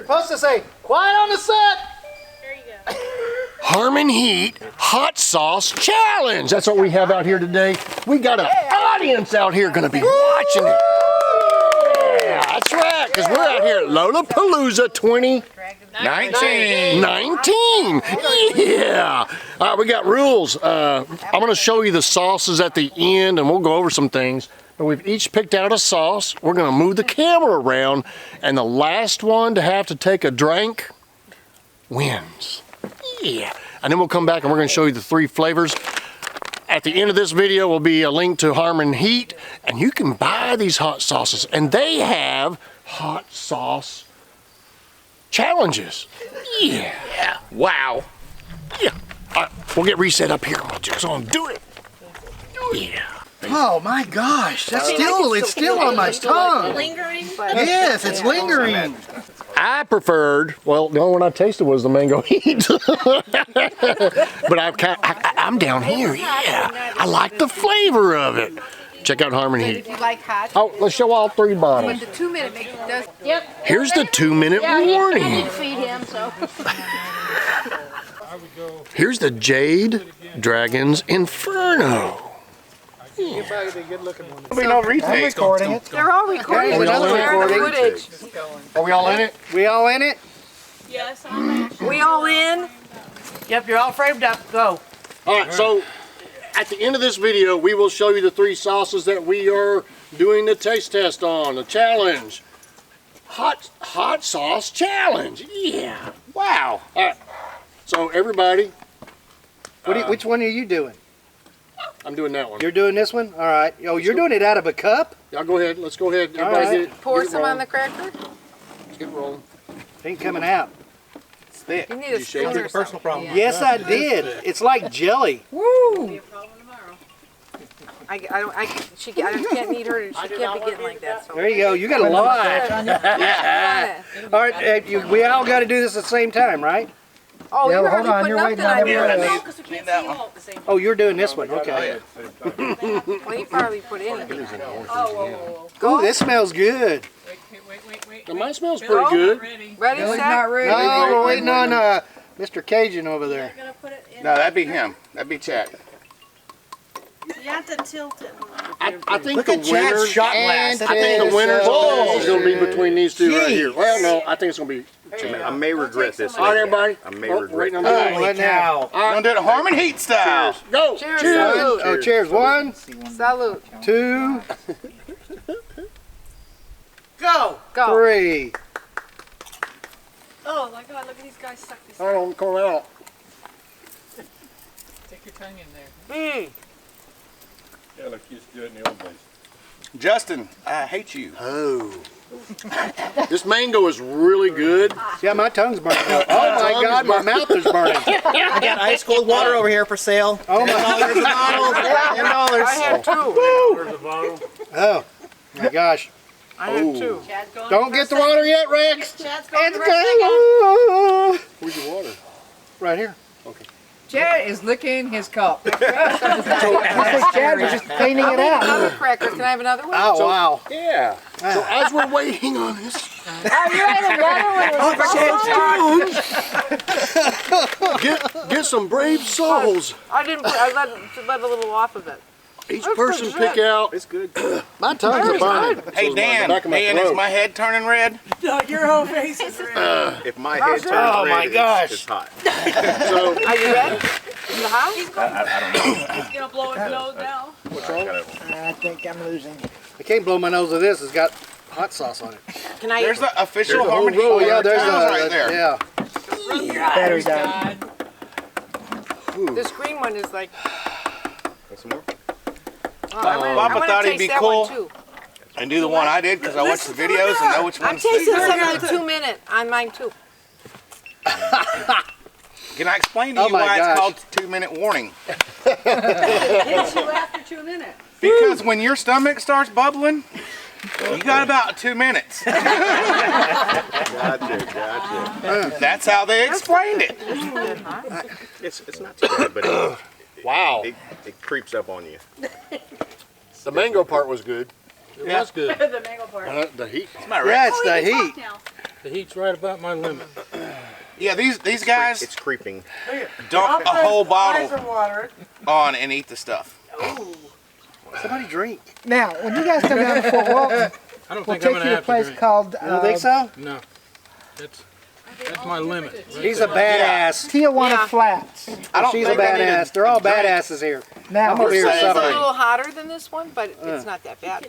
supposed to say, quiet on the set. There you go. Harmon Heat Hot Sauce Challenge. That's what we have out here today. We got an audience out here gonna be watching it. Yeah, that's right, because we're out here at Lollapalooza 2019. Yeah. All right, we got rules. I'm gonna show you the sauces at the end and we'll go over some things. But we've each picked out a sauce. We're gonna move the camera around and the last one to have to take a drink wins. Yeah. And then we'll come back and we're gonna show you the 3 flavors. At the end of this video will be a link to Harmon Heat, and you can buy these hot sauces, and they have hot sauce challenges. Yeah. Wow. Yeah. All right, we'll get reset up here. We'll just on do it. Yeah. Oh my gosh, it's still on my tongue. Lingering? Yes, it's lingering. I preferred, well, the only one I tasted was the mango heat. But I'm down here, yeah. I like the flavor of it. Check out Harmon Heat. You like hot? Oh, let's show all 3 bottles. The 2-minute makes it does. Yep. Here's the 2-minute I warning. didn't feed him, so. Here's the Jade Dragon's Inferno. We know I'm recording it. They're all recording. Are we all They're the recording? footage. Are we all in it? We all in it? Yes, I'm We all in? Yep, you're all framed up. Go. All right, so at the end of this video, we will show you the 3 sauces that we are doing the taste test on, the challenge. Hot sauce challenge. Yeah. Wow. All right. So everybody. Which one are you doing? I'm doing that one. You're doing this one? All right. Oh, you're doing it out of a cup? Y'all go ahead. Let's go ahead. Everybody right. get it. Pour get it some on rolling. the cracker? Let's get rolling. It ain't coming out. It's thick. You need a shake spoon it? or something. Yeah. Yes, I did. It's like jelly. Woo! I can't need her. She can't be getting like that. So. There you go. You got a lot. Yeah. All right. We all got to do this at the same time, right? Oh, Yeah, you're hold on, already you're putting waiting up on that everybody. idea. because we can't see you all at the same time. Oh, you're doing this one. Okay. Well, you probably put anything. Oh, Ooh, this smells good. wait. Mine smells pretty good. Ready? Ready, Billy's set? not ready. No, we're waiting on Mr. Cajun over there. You're gonna put it in. No, that'd be him. That'd be Chad. You have to tilt it. I think Look the at Chad's winner. shot glass. I think the winner's is going to be between these 2 right here. Well, no, I think it's going to be. I may regret this. All right, everybody. I may Oh, regret waiting on this. the Holy cow. I'm gonna do it Harmon Heat style. Go. Cheers. One. Oh, cheers. 1, Salute. 2, Go. Go. 3. Oh my God! Look at these guys suck this. I don't come out. Take your tongue in there. Yeah, like you used to do it in the old days. Justin, I hate you. Oh. This mango is really good. Yeah, my tongue's burning. Oh my God, my mouth is burning. I got ice cold water over here for sale. Oh my $10 a bottle. $10. I have 2. Oh my gosh. I have 2. Chad's going Don't for get the a second. water yet, Rex. Chad's going It's for a second. going. Where's your water? Right here. Chad is licking his cup. Chad was just cleaning I'll it make out. another cracker. Can I have another one? Oh, wow. Yeah. So as we're waiting on this, get some brave souls. I let a little off of it. Each person pick out. It's good. My tongue's burning. Hey Dan, Dan, is my head turning red? No, your whole face is red. If my head turns Oh, red, my gosh. it's hot. So Are you ready? In the house? He's gonna blow it down. what's wrong? I think I'm losing. I can't blow my nose with this. It's got hot sauce on it. Can I? There's the official There's a Harmon Heat. whole row. Oh, yeah, there's right there. Yeah. Battery died. This green one is like. Want some more? Papa thought he'd be cool. Too. And do the one I did because I watched the videos and know which I'm one's tasting some of the 2-minute on mine too. Can I explain to Oh you my why gosh. it's called 2-minute warning? Hits you after 2 minutes. Because when your stomach starts bubbling, you got about 2 minutes. Gotcha. That's how they explained it. It's not too bad, but Wow. it creeps up on you. The mango part was good. It was good. The mango part. The heat. It's my Yeah, right. it's the heat. Now. The heat's right about my limit. Yeah, these guys It's creeping. dump a whole bottle water. on and eat the stuff. Somebody drink. Now, when you guys come down to Fort Walton, I don't we'll think I'm take gonna you to a have to place drink. called You don't think so? No. That's my limit. Right He's a badass. Tijuana Yeah. Flats. I don't She's a think I need badass. They're all badasses here. Now, I'm over This here one is a suffering. little hotter than this one, but it's not that bad.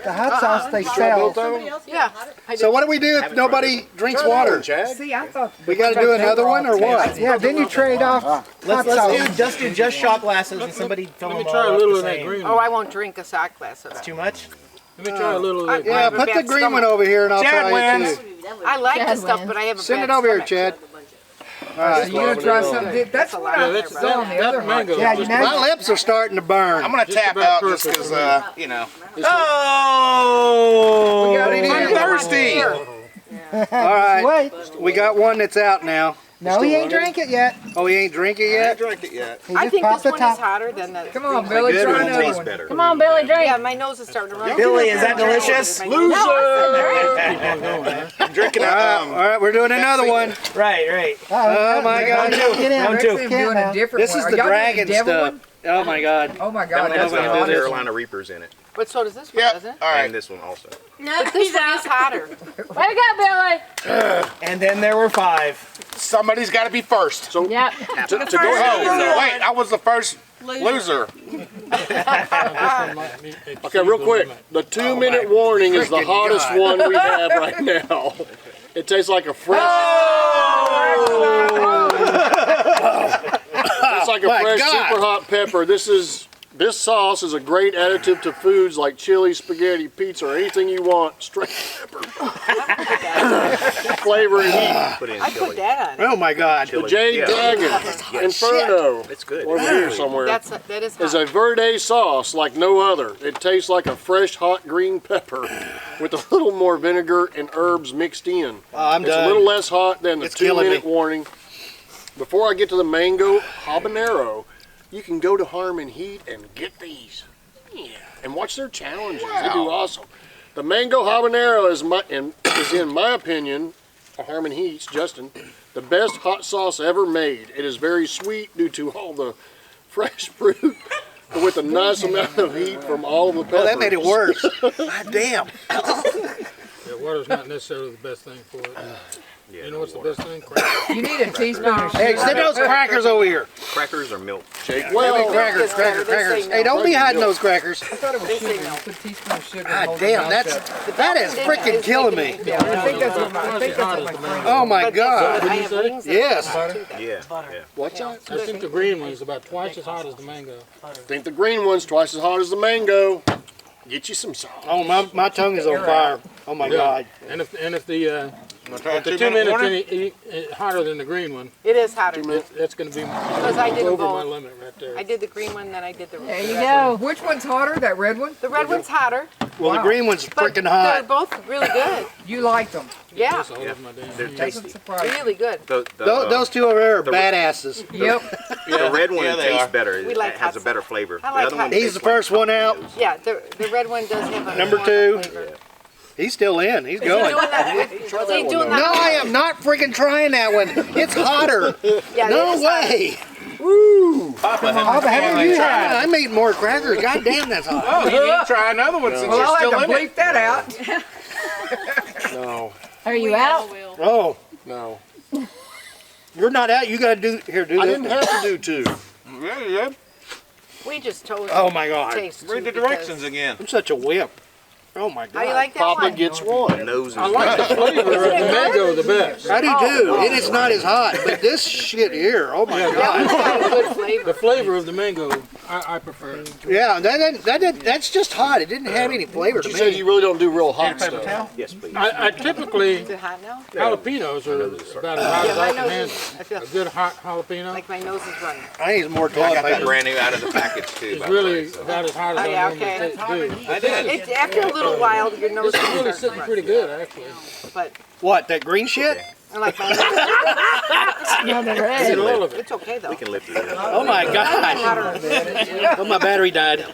the hot sauce they sell. Yeah. So what do we do if nobody drinks water? See, I thought We got to do another one or what? yeah. Then you trade off hot sauce. do just shot glasses and somebody fill Let me them try all a up little the of that same. green Oh, one. I won't drink a shot glass of that. Too much? Let me try a little of that green Yeah, one. put the bad green stomach. one over here and I'll Chad try it wins. too. I like Chad this stuff, wins. but I have a Send bad it over here, stomach. Chad. All right. So you're gonna try something. That's a what lot. I Yeah, that's saw on the that other hot. mango. Yeah, you know. My lips are starting to burn. I'm gonna tap about out just perfect. because, you know. We Oh! got it in. I'm thirsty. All right. Wait, We got one that's out now. no, he ain't drank it yet. Oh, he ain't drinking I yet? drank it yet. He I just think popped this the one is top. hotter than the. Come on, Billy, good try one. another Tastes one. better. Come on, Billy, drink. Yeah, my nose is starting to run. Billy, is that delicious? Keep on going, huh? I'm drinking All right, we're doing another one. Right, right. Oh my God. Get in. Round Rex two. him doing a different This is the dragon stuff. Oh my God. Oh my That God, one has that's the hot. Carolina Reapers in it. But so does this one, Yep. doesn't it? All right. And this one also. But this one is hotter. Way to go, Billy. And then there were 5. Somebody's got to be first. So Yep. to go Oh, ahead. wait, I was the first loser. Okay, real quick. The 2-minute warning is the hottest one we have right now. It tastes like a fresh. It's like a My fresh, God. super hot pepper. This sauce is a great additive to foods like chili, spaghetti, pizza, or anything you want. Straight pepper. Flavor and heat. Put in I put chili. that on. Oh my God. Chili. The Jade Yeah. Dragon Inferno It's good. over here somewhere That is hot. is a verde sauce like no other. It tastes like a fresh hot green pepper with a little more vinegar and herbs mixed in. I'm It's done. a little less hot than the It's killing 2-minute me. warning. Before I get to the mango habanero, you can go to Harmon Heat and get these. Yeah, and watch their challenges. They do awesome. The mango habanero is in my opinion, Harmon Heat's, Justin, the best hot sauce ever made. It is very sweet due to all the fresh fruit, but with a nice amount of heat from all the peppers. Oh, that made it worse. God damn. Yeah, water's not necessarily the best thing for it. Yeah, You no know what's the water. best thing? Crackers. You need a teaspoon of Hey, send those crackers over here. Crackers or milk? Shake well. Crackers, crackers, crackers. Hey, don't be hiding those crackers. I thought it was They say sugar. no. Put a teaspoon of sugar. and God hold your damn, mouth that shut. is freaking killing me. Yeah, I think that's what my friend. Oh my God. I have rings that Yes. are too bad. Yeah. What's that? I think the green one is about twice as hot as the mango. I think the green one's twice as hot as the mango. Get you some sauce. Oh, my tongue is on fire. Oh my God. And if the Try the 2 2 minute minutes warning? hotter than the green one, It is hotter. that's going to be Because I did over both. my limit right there. I did the green one, then I did the There you red go. Which one's hotter, that red one? one. The red one's hotter, Well, the green one's but freaking they're hot. both really good. You like them. Yeah, That's all over my damn They're hand. tasty. Doesn't surprise me. really good. Those two over there are badasses. Yep. The red one Yeah, they tastes are. better. We It like has hot a better flavor. I The like other hot one sauce. He's tastes the first one out. Yeah, the red one does have a Number more 2. flavor. He's still in. He's Is he going. doing that? Is he doing No, that? I am not freaking trying that one. It's hotter. Yeah, No it is hotter. way. Woo. Papa, How the heck are you God, had? I made more crackers. God damn, that's hot. Oh, you need to try another one since Well, you're I'll still have to in it. bleep that out. No. Are you out? Oh, no. You're not out. You got to do here. Do I this. didn't have to do 2. Yeah, yeah. We just chose Oh my God. taste Read the too, directions again. I'm such a whip. Oh my God. How you like that Papa one? gets one. Nose is I like the flavor of the mango the best. I do too. And it's not as hot. But this shit here, oh my That God. one's got a good flavor. The flavor of the mango, I prefer. Yeah, that's just hot. It didn't have any flavor to me. You said you really don't do real hot stuff. Yes, please. I typically, Is it hot now? jalapenos are about as hot as I can handle. I feel A good hot jalapeno like my nose is running. I need some more I toilet got that paper. brand new out of the package too. is by the really way, so. about as hot as Oh, yeah, I normally okay. do. I did. It's after a little while your nose This is will really start sitting running. pretty good, actually. But What, that green shit? I like my No, the Get red. all of it. It's okay though. We can lift it up. Oh my God. Hotter. Oh, my battery died.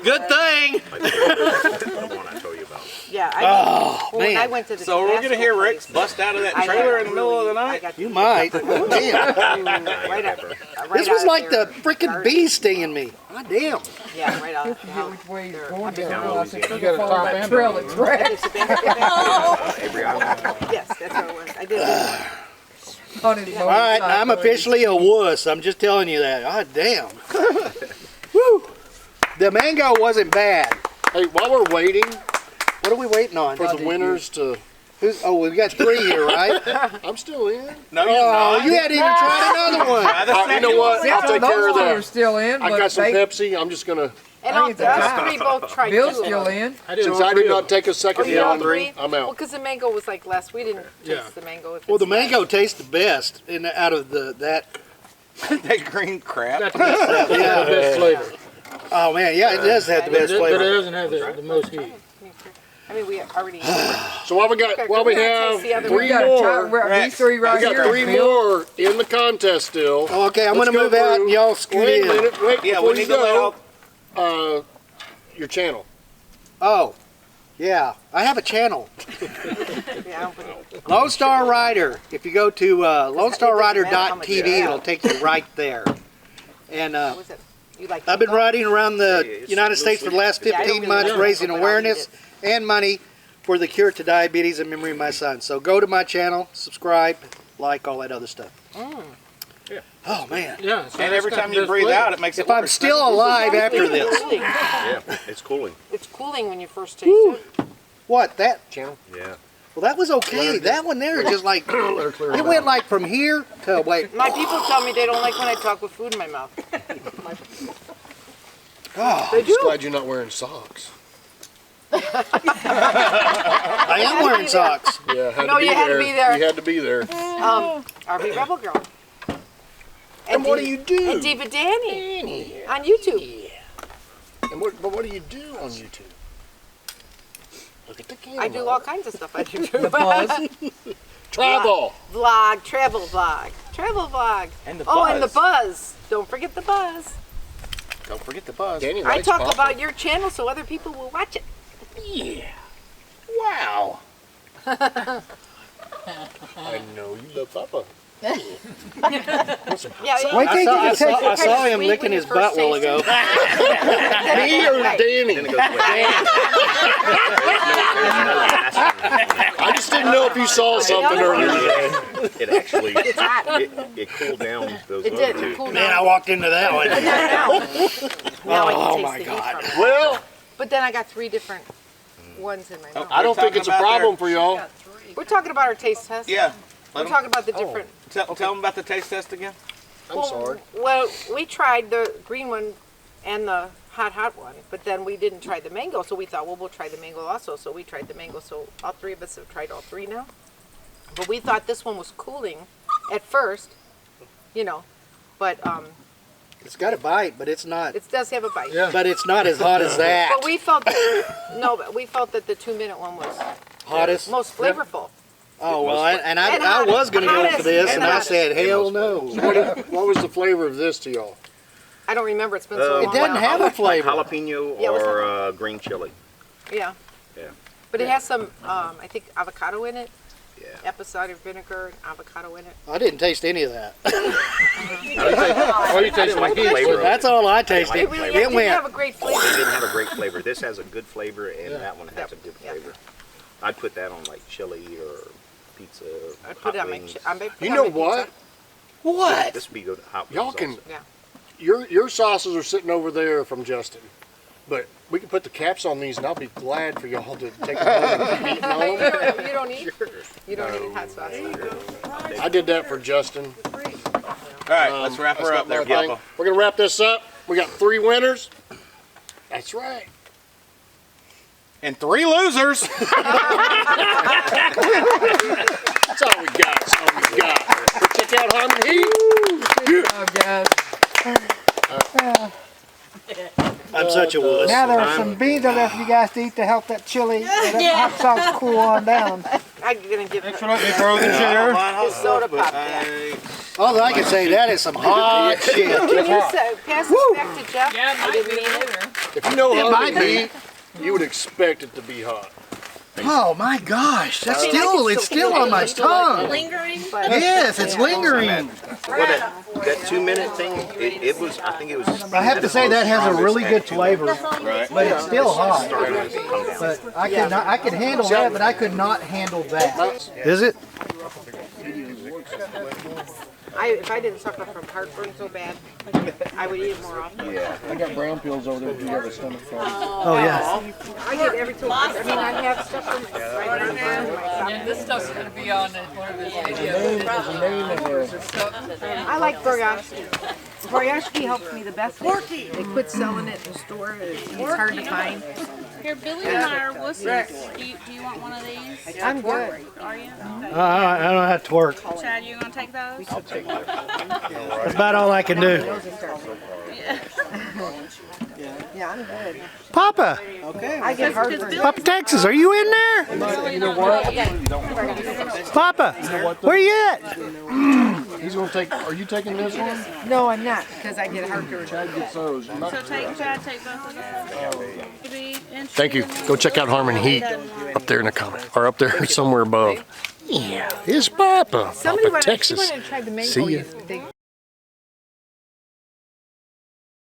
Good thing. Like the one I told you about. Yeah, when man. I went to the So we're gonna hear Tabasco Rex place, bust out of that I trailer had in the middle of the really- I night. got You might. Damn. right out, This was like the freaking garden. bee stinging me. God damn. Yeah, right out. I forget which way he's going There. down. I said, You you got a follow top that and trail bottom. of tracks Every hour. Yes, that's where it was. I did it. on his All right, I'm officially a wuss. I'm just telling you that. God damn. Woo. The mango wasn't bad. Hey, while we're waiting What are we waiting on? for the winners to, We got 3 here, right? I'm still in. No, you're Oh, not. you hadn't even tried another one. You know what? I'll take care of Those two are that. still in, I but got some they, Pepsi. I'm just gonna. And I all think the the us guy- three both tried Bill's two. still in. I did Since all I three did of not them. take a second Oh, you round, got three? I'm Well, out. because the mango was like less. We didn't Yeah. taste the mango. If Well, the it's less. mango tastes the best out of that. That green crap. That's the best, Yeah. the best flavor. Oh man, yeah, it does have the best But it flavor. doesn't have the most heat. I mean, we already. So while we got, while we have the other We 3 got a more, these three right we got here. 3 Bill. more in the contest still. Okay, I'm Let's gonna go move out through- and y'all scoot Wait a in. minute, wait, Yeah, before we you need to let go, all. your channel. Oh, yeah, I have a channel. Yeah, I don't put it. Lone Star Rider. If you go to matter how much lonestarrider.tv, you have. it'll take you right there. And What was it? You like? I've been mango? riding around the Yeah, it's United States for the last Yeah, I don't 15 really months, like raising mango, but I'll eat awareness and money for the cure to diabetes in memory of my son. So go to my channel, subscribe, like, all that other stuff. Yeah. Oh man. Yeah. So And that's every got time the you best breathe flavor. out, it makes it If I'm worse. still alive after this. Cooling. Yeah, it's cooling. It's cooling when you first taste it. What, that? Channel. Yeah. Well, that was okay. That one there just like, it went like from here to, wait. My people tell me they don't like when I talk with food in my mouth. Oh, They do. Just glad you're not wearing socks. I am wearing socks. Yeah, had No, to be you had to there. be there. You had to be there. RV Rebel Girl. And what do you do? And Diva Danny on YouTube. And what do you do on YouTube? Look at the camera. I do all kinds of stuff on YouTube. The buzz. Travel. Vlog, travel vlog, And the Oh, and the buzz. buzz. Don't forget the buzz. Don't forget the buzz. Danny I likes talk Papa. about your channel so other people will watch it. Yeah. Wow. I know you love Papa. Yeah, Wait till yeah. you take, I saw him Sweet licking when you his first butt a while taste it. ago. Me or Right. Danny? Then it goes away. I just didn't know if you saw something earlier today. It actually, It's hot. it cooled down those It other did. two. It cooled Man, I down. walked into that one. Now I Oh can my taste the heat God. from it. Well, But then I got 3 different ones in my mouth. I don't think it's a problem for y'all. We're talking about our taste test. Yeah. We're talking about the different. Tell them about the taste test again. I'm sorry. Well, we tried the green one and the hot one, but then we didn't try the mango, so we thought, well, we'll try the mango also. So we tried the mango, so all 3 of us have tried all 3 now. But we thought this one was cooling at first, you know, but It's got a bite, but it's not. it does have a bite. Yeah. But it's not as hot as that. But we felt but we felt that the 2-minute one was Hottest. most flavorful. Oh well, And I hottest. was going to go for Hottest this, and and I hottest. said, hell no. What was the flavor of this to y'all? I don't remember. It's been so long. It doesn't have a flavor. Jalapeno Yeah, what's or green chili. Yeah. Yeah. But it has some, I think, avocado in it. Yeah. Apple cider vinegar and avocado in it. I didn't taste any of that. Oh, you taste like this. Flavor of That's all I tasted. It really It didn't went. have a great flavor. It didn't have a great flavor. This has a good flavor, and that one has Yep. a good Yep. flavor. I'd put that on like chili or pizza. I put hot it on my. wings. You know what? What? This would be good. Hot Y'all wings can. also. Yeah. Your sauces are sitting over there from Justin, but we can put the caps on these, and I'll be glad for y'all to take them home and keep eating on them. You don't eat. You don't eat hot sauce. I did that for Justin. All right, let's wrap That's her not up there, my thing. Papa. We're gonna wrap this up. We got 3 winners. That's right. And 3 losers. That's all we got. That's all we got. Check out Harmon Heat. Oh, guys. I'm such a wuss. Now there's some beans over there for you guys to eat to help that chili, that hot sauce cool on down. I'm gonna give her Let me throw the chair. soda pop. Yeah. All I can say, that is some hot shit. Can you pass this back to Jeff? I didn't mean it. If you know It Harmon might be. Heat, you would expect it to be hot. Oh my gosh, that's it's still on my tongue. Lingering? Yes, it's lingering. Well, that 2-minute thing, it was, I think it was. I have to say that has a really good flavor, but it's still hot. But I could handle that, but I could not handle that. Is it? If I didn't suffer from heartburn so bad, I would eat it more often. Yeah. I got brown pills over there if you have a stomach problem. Oh yeah. I get every 2 weeks. I mean, I have stuff from my Yeah, this stuff's gonna be on one of his videos. I like Boryashki. Boryashki helps me the best. They quit selling it in the store. It's hard to find. Here, Billy and I are wussies. Do you want one of these? I'm good. Are you? I don't have to work. Chad, you gonna take those? That's about all I can do. Yeah, I'm good. Papa, I get heartburn. Papa Texas, are you in there? Papa, where you at? He's gonna take. Are you taking this one? No, I'm not, because I get heartburn. Chad gets those. So Chad, take both of those. Thank you. Go check out Harmon Heat up there in the comment, or up there somewhere above. Yeah, it's Papa. Somebody Papa Texas. went and tried the mango. See ya. They